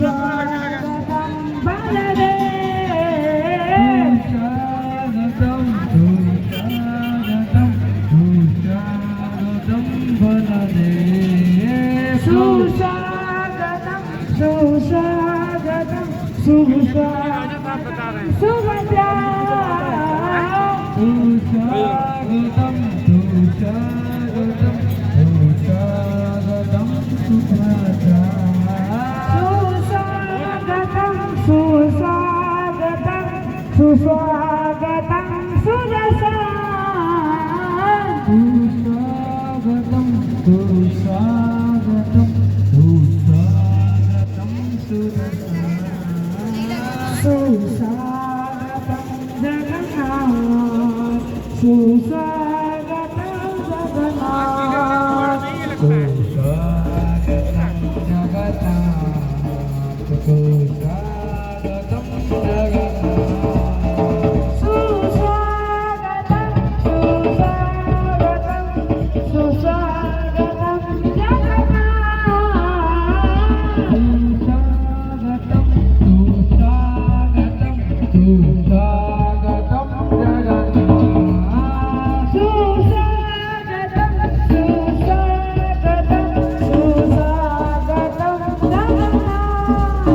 सुस्वागतं बालदे सुस्वागतं सुस्वागतं बालदे सुस्वागतं सुस्वागतं सुस्वागतं सुभद्रा सुस्वागतं सुस्वागतं सुस्वागतं सुभद्रा सुस्वागतं सुस्वागतं सुरसा सुस्वागतं सुस्वागतं सुस्वागतं सुरसा सुस्वागतं जगन्नाथ सुस्वागतं जगन्नाथ सुस्वागतं जगन्नाथ सुस्वागतं जगन्नाथ सुस्वागतं सुस्वागतं सुस्वागतं जगन्नाथ सुस्वागतं सुस्वागतं जगन्नाथ सुस्वागतं सुस्वागतं सुस्वागतं जगन्नाथ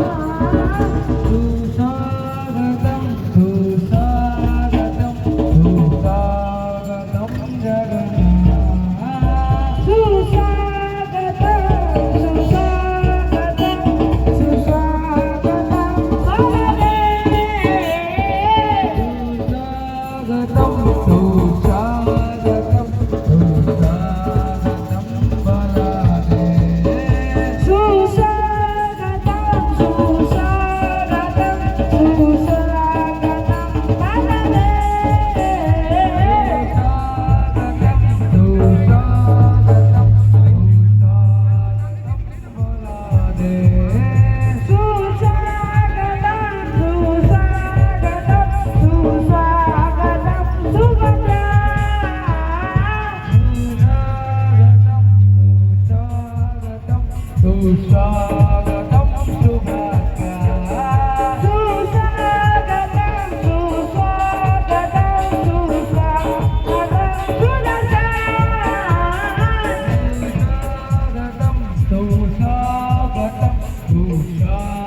सुस्वागतं सुस्वागतं सुस्वागतं सुस्वागतं बालदे सुस्वागतं सुस्वागतं सुस्वागतं बालदे सुस्वागतं सुभद्रा सुस्वागतं सुस्वागतं सुस्वागतं सुरसा सुस्वागतं सुस्वागतं